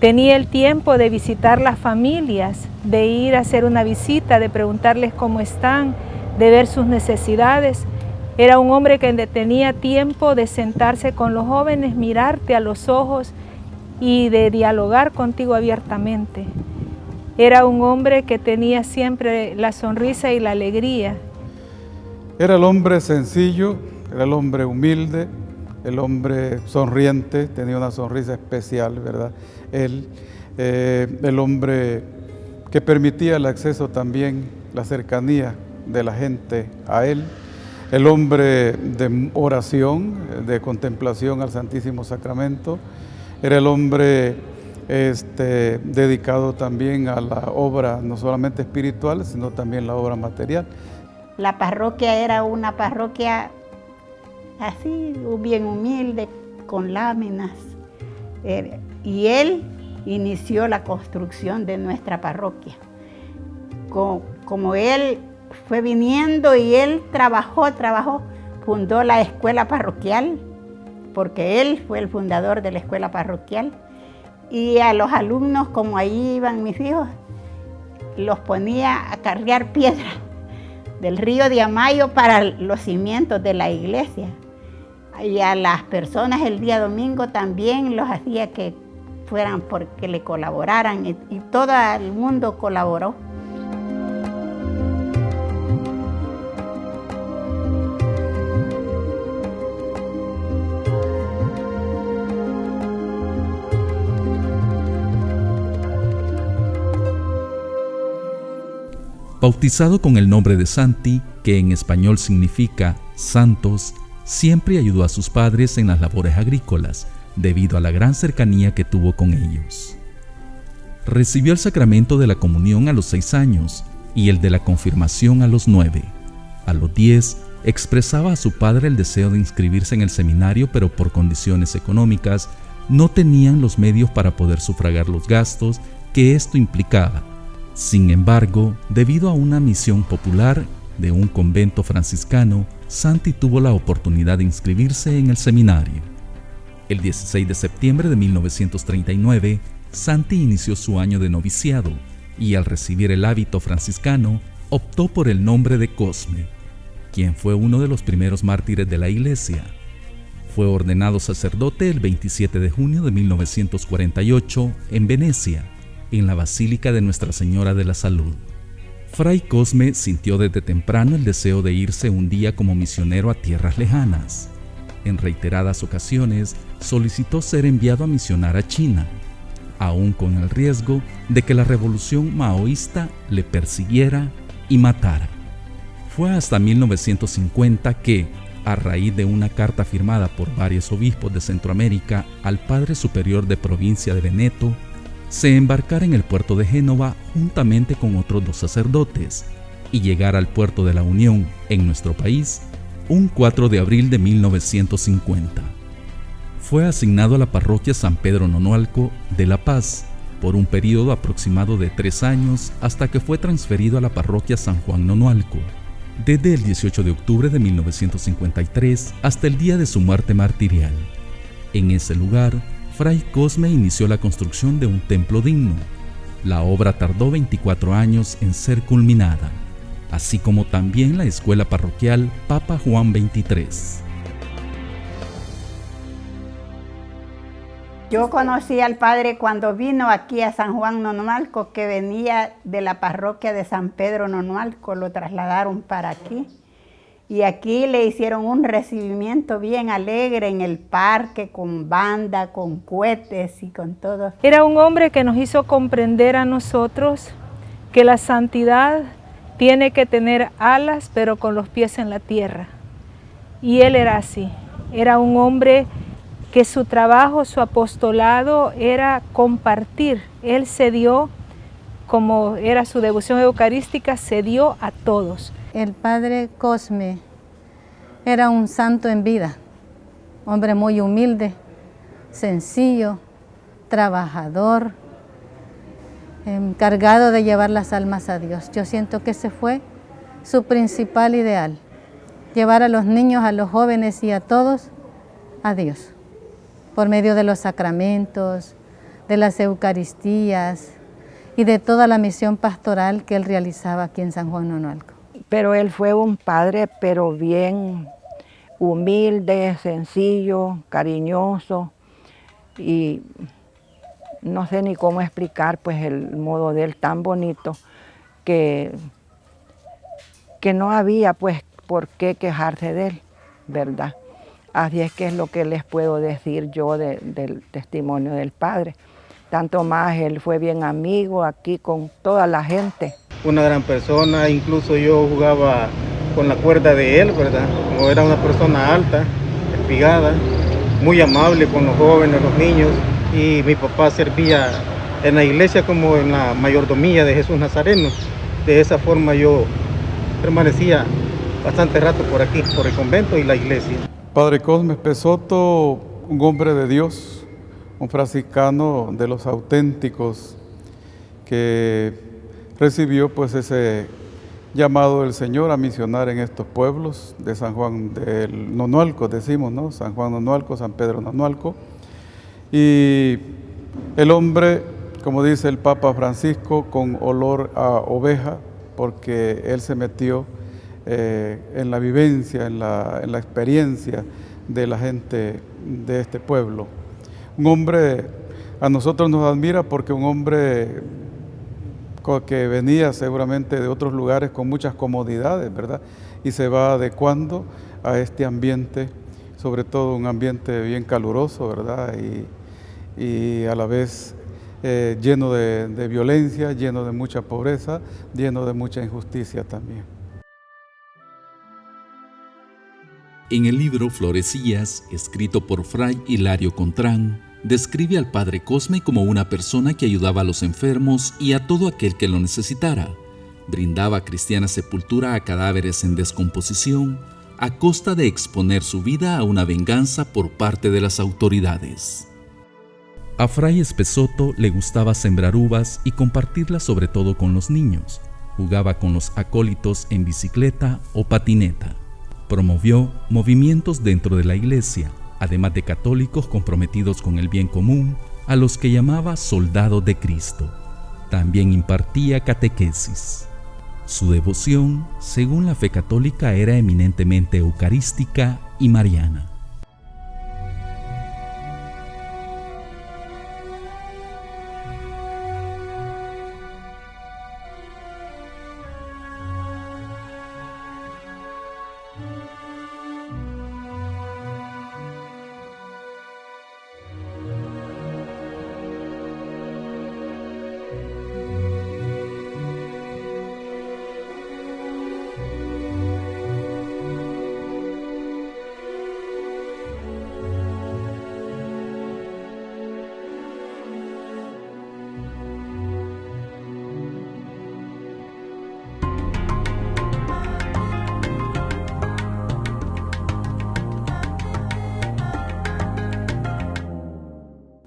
Tenía el tiempo de visitar las familias, de ir a hacer una visita, de preguntarles cómo están, de ver sus necesidades. Era un hombre que tenía tiempo de sentarse con los jóvenes, mirarte a los ojos y de dialogar contigo abiertamente. Era un hombre que tenía siempre la sonrisa y la alegría. Era el hombre sencillo, era el hombre humilde, el hombre sonriente, tenía una sonrisa especial, ¿verdad? El hombre que permitía el acceso también, la cercanía de la gente a él, el hombre de oración, de contemplación al Santísimo Sacramento, era el hombre dedicado también a la obra no solamente espiritual, sino también la obra material. La parroquia era una parroquia así, bien humilde, con láminas. Y él inició la construcción de nuestra parroquia. Como él fue viniendo y él trabajó, fundó la escuela parroquial, porque él fue el fundador de la escuela parroquial. Y a los alumnos, como ahí iban mis hijos, los ponía a cargar piedra del río de Amayo para los cimientos de la iglesia. Y a las personas el día domingo también los hacía que fueran porque le colaboraran y todo el mundo colaboró. Bautizado con el nombre de Santi, que en español significa santos, siempre ayudó a sus padres en las labores agrícolas, debido a la gran cercanía que tuvo con ellos. Recibió el sacramento de la comunión a los 6 años y el de la confirmación a los 9. A los 10, expresaba a su padre el deseo de inscribirse en el seminario, pero por condiciones económicas no tenían los medios para poder sufragar los gastos que esto implicaba. Sin embargo, debido a una misión popular de un convento franciscano, Santi tuvo la oportunidad de inscribirse en el seminario. El 16 de septiembre de 1939, Santi inició su año de noviciado y al recibir el hábito franciscano, optó por el nombre de Cosme, quien fue uno de los primeros mártires de la iglesia. Fue ordenado sacerdote el 27 de junio de 1948 en Venecia, en la Basílica de Nuestra Señora de la Salud. Fray Cosme sintió desde temprano el deseo de irse un día como misionero a tierras lejanas. En reiteradas ocasiones solicitó ser enviado a misionar a China, aún con el riesgo de que la revolución maoísta le persiguiera y matara. Fue hasta 1950 que, a raíz de una carta firmada por varios obispos de Centroamérica al Padre Superior de Provincia de Veneto, se embarcara en el puerto de Génova juntamente con otros 2 sacerdotes y llegara al puerto de la Unión, en nuestro país, un 4 de abril de 1950. Fue asignado a la parroquia San Pedro Nonualco de La Paz por un periodo aproximado de 3 años hasta que fue transferido a la parroquia San Juan Nonualco, desde el 18 de octubre de 1953 hasta el día de su muerte martirial. En ese lugar, Fray Cosme inició la construcción de un templo digno. La obra tardó 24 años en ser culminada, así como también la escuela parroquial Papa Juan XXIII. Yo conocí al padre cuando vino aquí a San Juan Nonualco, que venía de la parroquia de San Pedro Nonualco, lo trasladaron para aquí. Y aquí le hicieron un recibimiento bien alegre en el parque, con banda, con cohetes y con todo. Era un hombre que nos hizo comprender a nosotros que la santidad tiene que tener alas, pero con los pies en la tierra. Y él era así. Era un hombre que su trabajo, su apostolado era compartir. Él se dio, como era su devoción eucarística, se dio a todos. El padre Cosme era un santo en vida, hombre muy humilde, sencillo, trabajador, encargado de llevar las almas a Dios. Yo siento que ese fue su principal ideal, llevar a los niños, a los jóvenes y a todos a Dios, por medio de los sacramentos, de las Eucaristías y de toda la misión pastoral que él realizaba aquí en San Juan Nonualco. Pero él fue un padre, pero bien humilde, sencillo, cariñoso, y no sé ni cómo explicar pues el modo de él tan bonito que no había pues por qué quejarse de él, ¿verdad? Así es que es lo que les puedo decir yo del testimonio del padre. Tanto más, él fue bien amigo aquí con toda la gente. Una gran persona, incluso yo jugaba con la cuerda de él, ¿verdad? Como era una persona alta, espigada, muy amable con los jóvenes, los niños, y mi papá servía en la iglesia como en la mayordomía de Jesús Nazareno. De esa forma yo permanecía bastante rato por aquí, por el convento y la iglesia. Padre Cosme Pesoto, un hombre de Dios, un franciscano de los auténticos que recibió pues ese llamado del Señor a misionar en estos pueblos de San Juan del Nonualco, decimos, ¿no? San Juan Nonualco, San Pedro Nonualco. Y el hombre, como dice el Papa Francisco, con olor a oveja, porque él se metió en la vivencia, en la experiencia de la gente de este pueblo. Un hombre, a nosotros nos admira porque un hombre que venía seguramente de otros lugares con muchas comodidades, ¿verdad? Y se va adecuando a este ambiente, sobre todo un ambiente bien caluroso, ¿verdad? Y a la vez lleno de violencia, lleno de mucha pobreza, lleno de mucha injusticia también. En el libro Florecillas, escrito por Fray Hilario Contrán, describe al padre Cosme como una persona que ayudaba a los enfermos y a todo aquel que lo necesitara. Brindaba cristiana sepultura a cadáveres en descomposición, a costa de exponer su vida a una venganza por parte de las autoridades. A Fray Espesoto le gustaba sembrar uvas y compartirlas sobre todo con los niños. Jugaba con los acólitos en bicicleta o patineta. Promovió movimientos dentro de la iglesia, además de católicos comprometidos con el bien común, a los que llamaba soldados de Cristo. También impartía catequesis. Su devoción, según la fe católica, era eminentemente eucarística y mariana.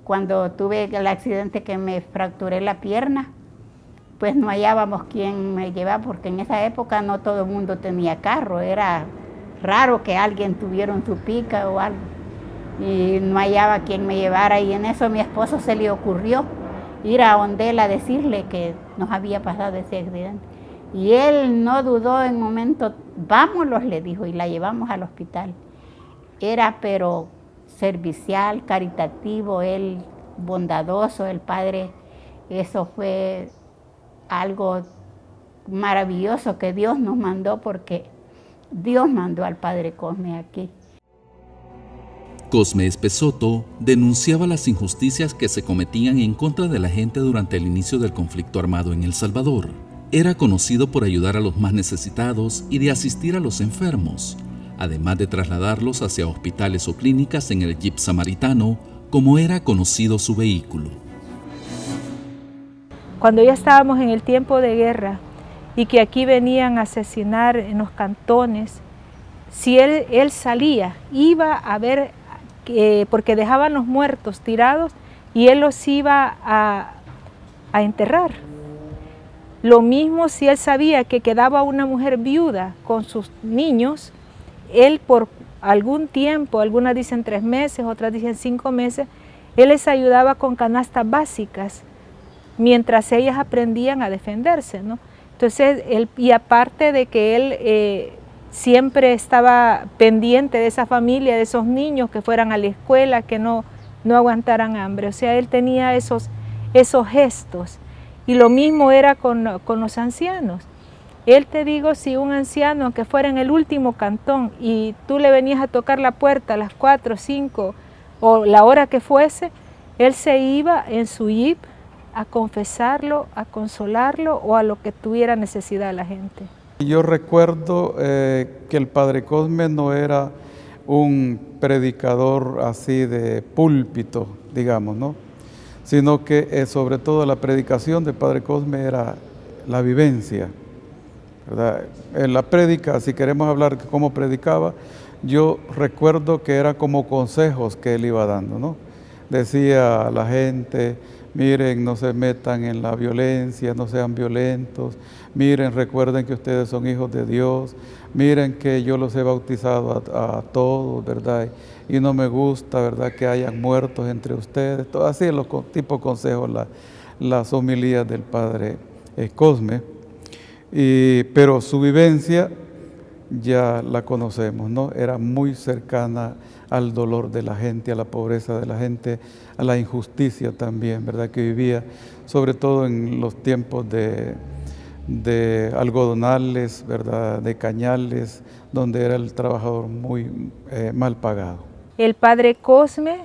Cuando tuve el accidente que me fracturé la pierna, pues no hallábamos quién me llevaba, porque en esa época no todo el mundo tenía carro, era raro que alguien tuviera un tupica o algo, y no hallaba quién me llevara, y en eso a mi esposo se le ocurrió ir a Ondel a decirle que nos había pasado ese accidente. Y él no dudó en un momento, vámonos, le dijo, y la llevamos al hospital. Era pero servicial, caritativo, él bondadoso, el padre. Eso fue algo maravilloso que Dios nos mandó, porque Dios mandó al padre Cosme aquí. Cosme Espesoto denunciaba las injusticias que se cometían en contra de la gente durante el inicio del conflicto armado en El Salvador. Era conocido por ayudar a los más necesitados y de asistir a los enfermos, además de trasladarlos hacia hospitales o clínicas en el Jeep Samaritano, como era conocido su vehículo. Cuando ya estábamos en el tiempo de guerra y que aquí venían a asesinar en los cantones, si él salía, iba a ver, porque dejaban los muertos tirados y él los iba a enterrar. Lo mismo si él sabía que quedaba una mujer viuda con sus niños, él por algún tiempo, algunas dicen 3 meses, otras dicen 5 meses, él les ayudaba con canastas básicas, mientras ellas aprendían a defenderse, ¿no? Entonces, y aparte de que él siempre estaba pendiente de esa familia, de esos niños que fueran a la escuela, que no aguantaran hambre. O sea, él tenía esos gestos. Y lo mismo era con los ancianos. Él, te digo, si un anciano, aunque fuera en el último cantón, y tú le venías a tocar la puerta a las 4, 5 o la hora que fuese, él se iba en su jeep a confesarlo, a consolarlo o a lo que tuviera necesidad la gente. Yo recuerdo que el Padre Cosme no era un predicador así de púlpito, digamos, ¿no? Sino que sobre todo la predicación del Padre Cosme era la vivencia, ¿verdad? En la prédica, si queremos hablar de cómo predicaba, yo recuerdo que era como consejos que él iba dando, ¿no? Decía a la gente: miren, no se metan en la violencia, no sean violentos, miren, recuerden que ustedes son hijos de Dios, miren que yo los he bautizado a todos, ¿verdad? Y no me gusta, ¿verdad?, que hayan muertos entre ustedes. Todo así, los tipos de consejos, las homilías del Padre Cosme. Pero su vivencia ya la conocemos, ¿no? Era muy cercana al dolor de la gente, a la pobreza de la gente, a la injusticia también, ¿verdad?, que vivía, sobre todo en los tiempos de algodonales, ¿verdad?, de cañales, donde era el trabajador muy mal pagado. El Padre Cosme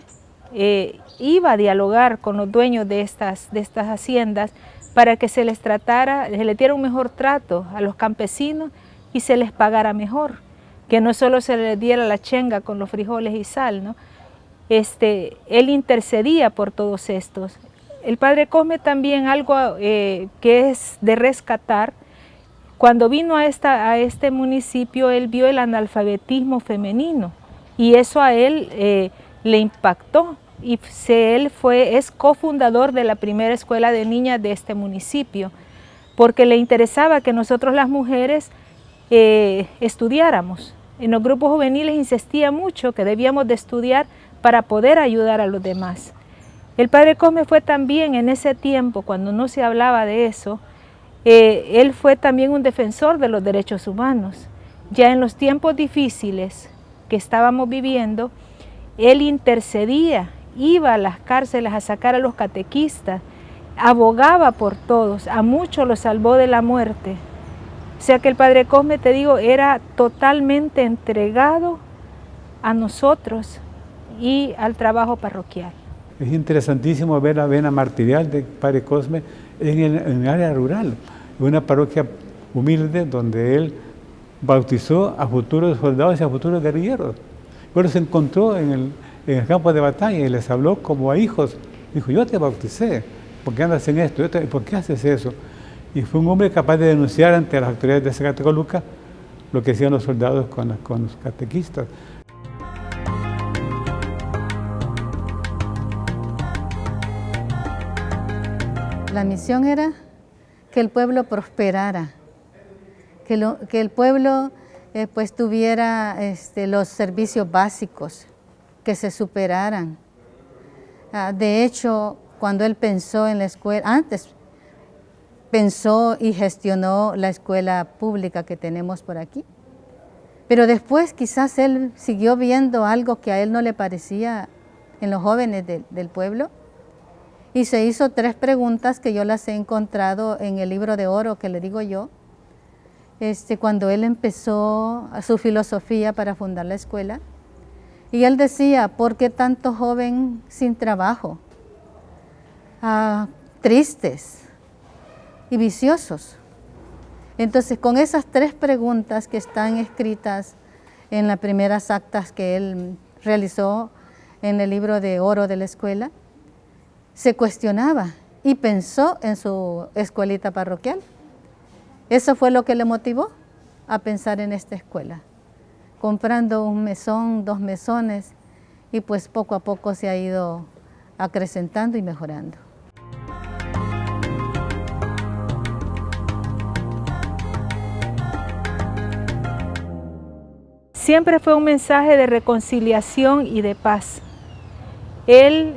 iba a dialogar con los dueños de estas haciendas para que se les diera un mejor trato a los campesinos y se les pagara mejor, que no solo se les diera la chenga con los frijoles y sal, ¿no? Él intercedía por todos estos. El Padre Cosme también, algo que es de rescatar, cuando vino a este municipio, él vio el analfabetismo femenino y eso a él le impactó, y él es cofundador de la primera escuela de niñas de este municipio, porque le interesaba que nosotros las mujeres estudiáramos. En los grupos juveniles insistía mucho que debíamos de estudiar para poder ayudar a los demás. El Padre Cosme fue también en ese tiempo, cuando no se hablaba de eso, él fue también un defensor de los derechos humanos. Ya en los tiempos difíciles que estábamos viviendo, él intercedía, iba a las cárceles a sacar a los catequistas, abogaba por todos, a muchos los salvó de la muerte. O sea que el Padre Cosme, te digo, era totalmente entregado a nosotros y al trabajo parroquial. Es interesantísimo ver la vena martirial del Padre Cosme en el área rural, en una parroquia humilde donde él bautizó a futuros soldados y a futuros guerrilleros. Bueno, se encontró en el campo de batalla y les habló como a hijos. Dijo: yo te bauticé, ¿por qué andas en esto? ¿Por qué haces eso? Y fue un hombre capaz de denunciar ante las autoridades de Zacatecoluca lo que hacían los soldados con los catequistas. La misión era que el pueblo prosperara, que el pueblo pues tuviera los servicios básicos, que se superaran. De hecho, cuando él pensó en la escuela, antes pensó y gestionó la escuela pública que tenemos por aquí, pero después quizás él siguió viendo algo que a él no le parecía en los jóvenes del pueblo, y se hizo 3 preguntas que yo las he encontrado en el libro de oro que le digo yo, cuando él empezó su filosofía para fundar la escuela. Y él decía: ¿por qué tanto joven sin trabajo? Tristes y viciosos. Entonces, con esas 3 preguntas que están escritas en las primeras actas que él realizó en el libro de oro de la escuela, se cuestionaba y pensó en su escuelita parroquial. Eso fue lo que le motivó a pensar en esta escuela, comprando un mesón, 2 mesones, y pues poco a poco se ha ido acrecentando y mejorando. Siempre fue un mensaje de reconciliación y de paz. Él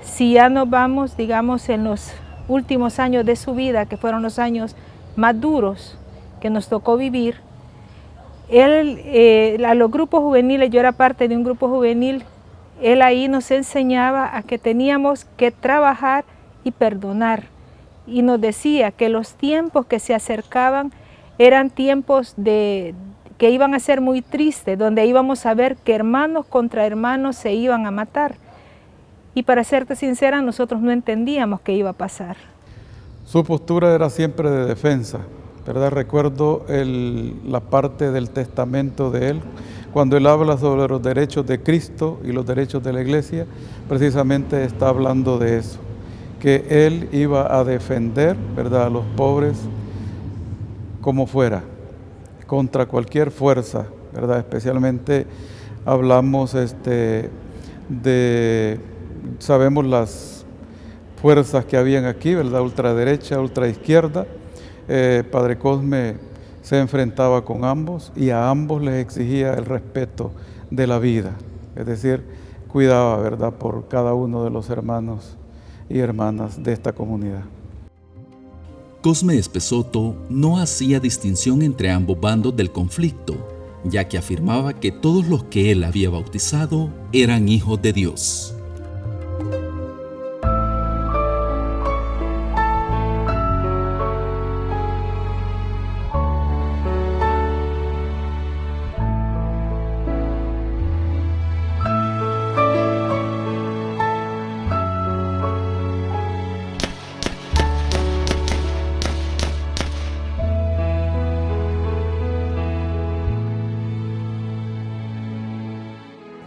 si ya nos vamos, digamos, en los últimos años de su vida, que fueron los años más duros que nos tocó vivir, él, a los grupos juveniles, yo era parte de un grupo juvenil, él ahí nos enseñaba a que teníamos que trabajar y perdonar. Y nos decía que los tiempos que se acercaban eran tiempos que iban a ser muy tristes, donde íbamos a ver que hermanos contra hermanos se iban a matar. Y para serte sincera, nosotros no entendíamos qué iba a pasar. Su postura era siempre de defensa, ¿verdad? Recuerdo la parte del testamento de él, cuando él habla sobre los derechos de Cristo y los derechos de la iglesia, precisamente está hablando de eso, que él iba a defender, ¿verdad?, a los pobres como fuera, contra cualquier fuerza, ¿verdad? Especialmente hablamos sabemos las fuerzas que habían aquí, ¿verdad? Ultraderecha, ultraizquierda. Padre Cosme se enfrentaba con ambos y a ambos les exigía el respeto de la vida, es decir, cuidaba, ¿verdad?, por cada uno de los hermanos y hermanas de esta comunidad. Cosme Espesoto no hacía distinción entre ambos bandos del conflicto, ya que afirmaba que todos los que él había bautizado eran hijos de Dios.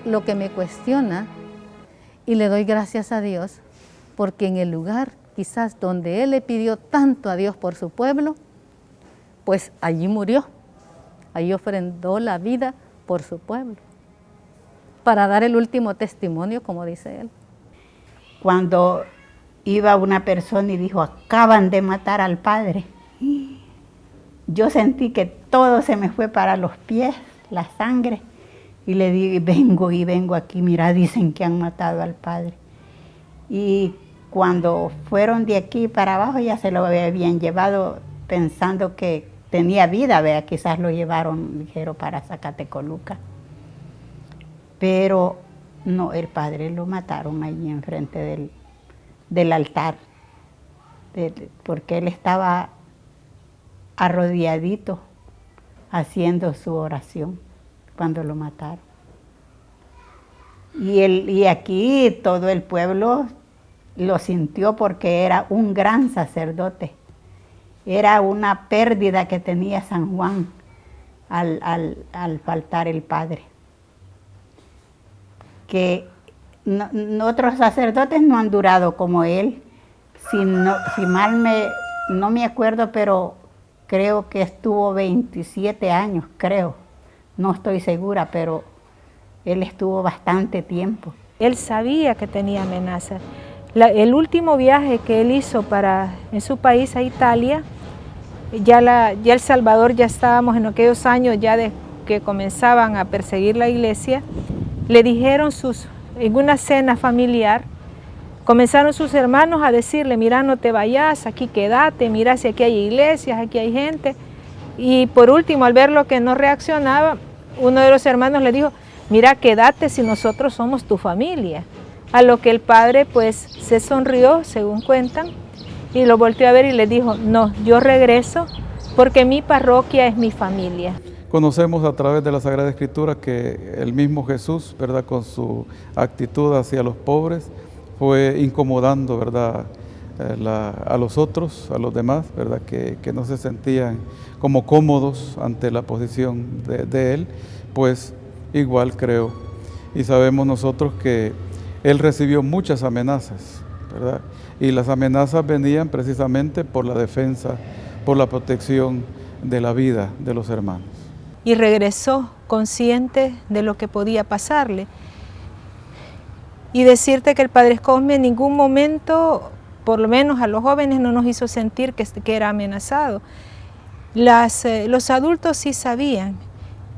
Lo que me cuestiona, y le doy gracias a Dios, porque en el lugar quizás donde él le pidió tanto a Dios por su pueblo, pues allí murió, allí ofrendó la vida por su pueblo, para dar el último testimonio, como dice él. Cuando iba una persona y dijo, acaban de matar al padre, yo sentí que todo se me fue para los pies, la sangre. Y le digo, vengo aquí, mira, dicen que han matado al padre. Y cuando fueron de aquí para abajo ya se lo habían llevado pensando que tenía vida, vea, quizás lo llevaron, dijeron, para Zacatecoluca. Pero no, el padre lo mataron allí enfrente del altar, porque él estaba arrodilladito haciendo su oración cuando lo mataron. Y aquí todo el pueblo lo sintió porque era un gran sacerdote. Era una pérdida que tenía San Juan al faltar el padre. Que otros sacerdotes no han durado como él. Si mal no me acuerdo, pero creo que estuvo 27 años, creo. No estoy segura, pero él estuvo bastante tiempo. Él sabía que tenía amenaza. El último viaje que él hizo en su país, a Italia, ya El Salvador, ya estábamos en aquellos años ya de que comenzaban a perseguir la iglesia, le dijeron en una cena familiar, comenzaron sus hermanos a decirle, mira, no te vayas, aquí quédate, mira si aquí hay iglesias, aquí hay gente. Y por último, al ver lo que no reaccionaba, uno de los hermanos le dijo, mira, quédate si nosotros somos tu familia. A lo que el padre pues se sonrió, según cuentan, y lo volteó a ver y le dijo, no, yo regreso porque mi parroquia es mi familia. Conocemos a través de la Sagrada Escritura que el mismo Jesús, ¿verdad?, con su actitud hacia los pobres, fue incomodando, ¿verdad?, a los otros, a los demás, ¿verdad?, que no se sentían como cómodos ante la posición de él, pues igual creo. Y sabemos nosotros que él recibió muchas amenazas, ¿verdad? Y las amenazas venían precisamente por la defensa, por la protección de la vida de los hermanos. Y regresó consciente de lo que podía pasarle. Y decirte que el padre Cosme en ningún momento, por lo menos a los jóvenes, no nos hizo sentir que era amenazado. Los adultos sí sabían,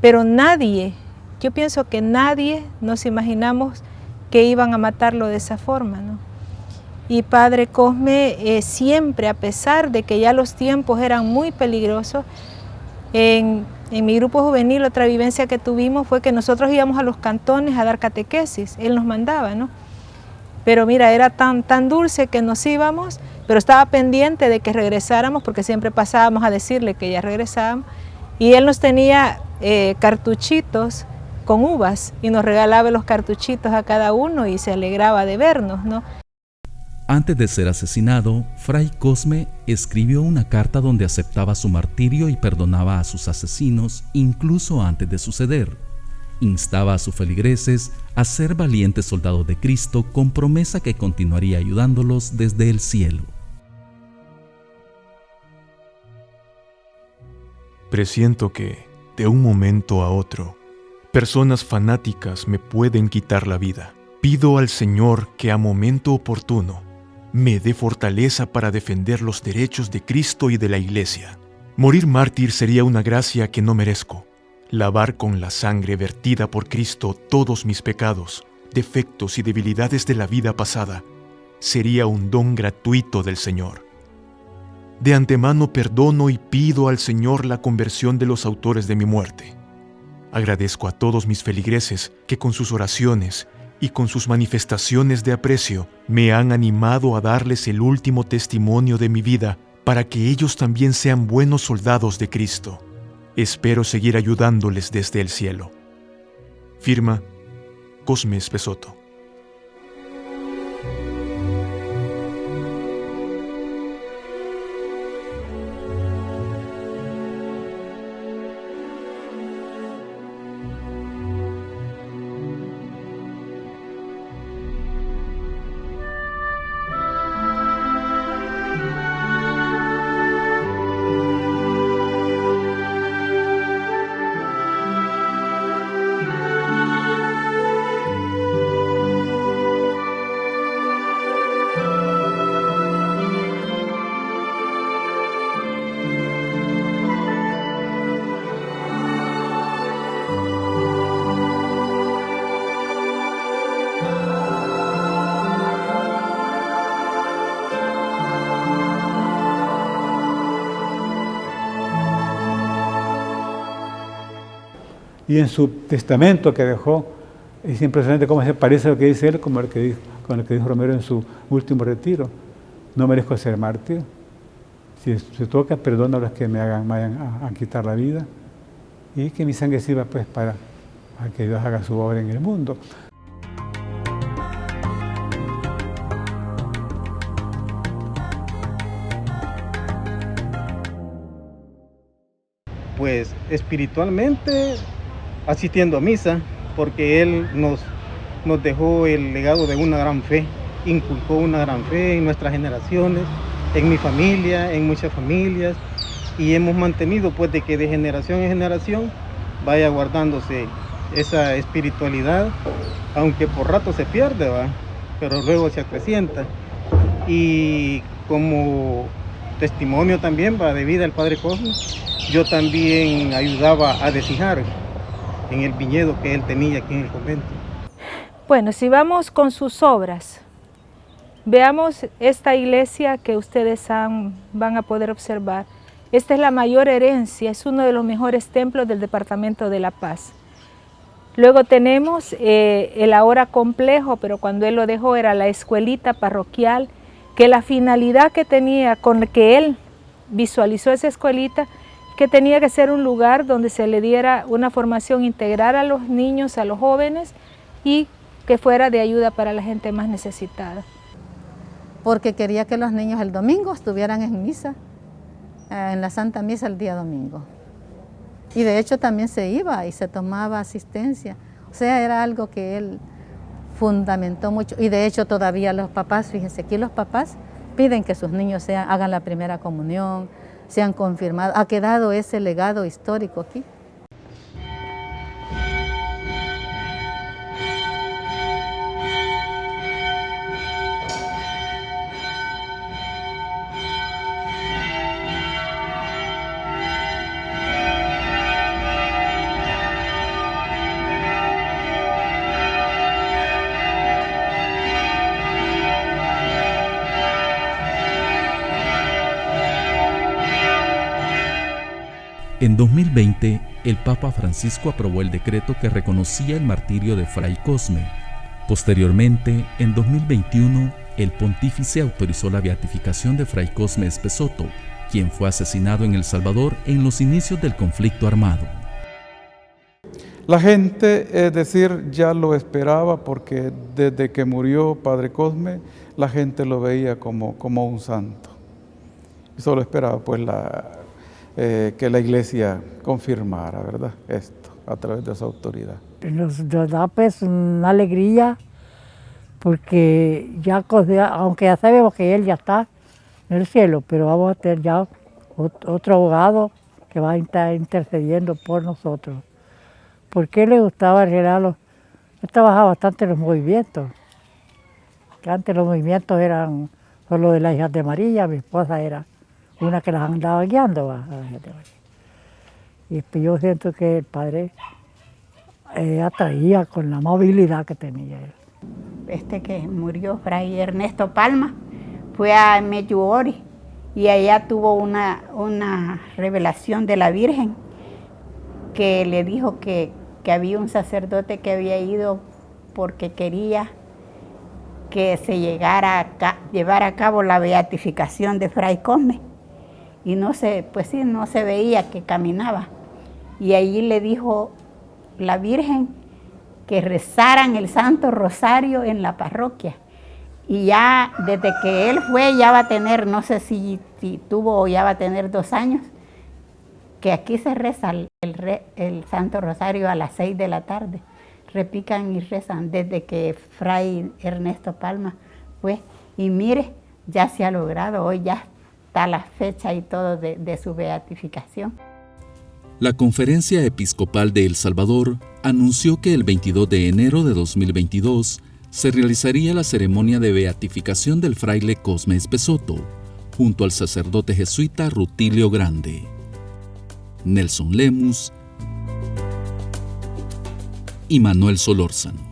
pero nadie, yo pienso que nadie nos imaginamos que iban a matarlo de esa forma, ¿no? Y Padre Cosme siempre, a pesar de que ya los tiempos eran muy peligrosos, en mi grupo juvenil otra vivencia que tuvimos fue que nosotros íbamos a los cantones a dar catequesis, él nos mandaba, ¿no? Pero mira, era tan dulce que nos íbamos, pero estaba pendiente de que regresáramos porque siempre pasábamos a decirle que ya regresábamos. Y él nos tenía cartuchitos con uvas y nos regalaba los cartuchitos a cada uno y se alegraba de vernos, ¿no? Antes de ser asesinado, Fray Cosme escribió una carta donde aceptaba su martirio y perdonaba a sus asesinos incluso antes de suceder. Instaba a sus feligreses a ser valientes soldados de Cristo con promesa que continuaría ayudándolos desde el cielo. Presiento que, de un momento a otro, personas fanáticas me pueden quitar la vida. Pido al Señor que a momento oportuno me dé fortaleza para defender los derechos de Cristo y de la Iglesia. Morir mártir sería una gracia que no merezco. Lavar con la sangre vertida por Cristo todos mis pecados, defectos y debilidades de la vida pasada sería un don gratuito del Señor. De antemano perdono y pido al Señor la conversión de los autores de mi muerte. Agradezco a todos mis feligreses que con sus oraciones y con sus manifestaciones de aprecio me han animado a darles el último testimonio de mi vida para que ellos también sean buenos soldados de Cristo. Espero seguir ayudándoles desde el cielo. Firma Cosme Espesotto. Y en su testamento que dejó, es impresionante cómo se parece a lo que dice él con el que dijo Romero en su último retiro. No merezco ser mártir. Si se toca, perdono a los que me vayan a quitar la vida. Y que mi sangre sirva pues para que Dios haga su obra en el mundo. Pues espiritualmente asistiendo a misa, porque él nos dejó el legado de una gran fe, inculcó una gran fe en nuestras generaciones, en mi familia, en muchas familias, y hemos mantenido pues de que de generación en generación vaya guardándose esa espiritualidad, aunque por rato se pierde, ¿va? Pero luego se acrecienta. Y como testimonio también va de vida del Padre Cosme, yo también ayudaba a deshijar en el viñedo que él tenía aquí en el convento. Bueno, si vamos con sus obras, veamos esta iglesia que ustedes van a poder observar. Esta es la mayor herencia, es uno de los mejores templos del departamento de La Paz. Luego tenemos el ahora complejo, pero cuando él lo dejó era la escuelita parroquial, que la finalidad que tenía con que él visualizó esa escuelita, que tenía que ser un lugar donde se le diera una formación integral a los niños, a los jóvenes, y que fuera de ayuda para la gente más necesitada. Porque quería que los niños el domingo estuvieran en misa, en la Santa Misa el día domingo. Y de hecho también se iba y se tomaba asistencia. O sea, era algo que él fundamentó mucho. Y de hecho todavía los papás, fíjense, aquí los papás piden que sus niños hagan la primera comunión, sean confirmados. Ha quedado ese legado histórico aquí. En 2020, el Papa Francisco aprobó el decreto que reconocía el martirio de Fray Cosme. Posteriormente, en 2021, el pontífice autorizó la beatificación de Fray Cosme Espesotto, quien fue asesinado en El Salvador en los inicios del conflicto armado. La gente, es decir, ya lo esperaba porque desde que murió Padre Cosme, la gente lo veía como un santo. Y solo esperaba pues que la Iglesia confirmara, ¿verdad?, esto a través de su autoridad. Nos da pues una alegría porque ya, aunque ya sabemos que él ya está en el cielo, pero vamos a tener ya otro abogado que va a estar intercediendo por nosotros. Porque le gustaba arreglar él trabajaba bastante en los movimientos, que antes los movimientos eran solo de las hijas de María, mi esposa era una que las andaba guiando a las hijas de María. Y pues yo siento que el padre atraía con la movilidad que tenía él. Este que murió, Fray Ernesto Palma, fue a Medjugorje y allá tuvo una revelación de la Virgen que le dijo que había un sacerdote que había ido porque quería que se llevara a cabo la beatificación de Fray Cosme. Y no se veía que caminaba. Y allí le dijo la Virgen que rezaran el Santo Rosario en la parroquia. Y ya desde que él fue, ya va a tener, no sé si tuvo o ya va a tener 2 años, que aquí se reza el Santo Rosario a las 6 de la tarde. Repican y rezan desde que Fray Ernesto Palma fue. Y mire, ya se ha logrado, hoy ya está la fecha y todo de su beatificación. La Conferencia Episcopal de El Salvador anunció que el 22 de enero de 2022 se realizaría la ceremonia de beatificación del fraile Cosme Espesotto, junto al sacerdote jesuita Rutilio Grande. Nelson Lemus y Manuel Solórzano.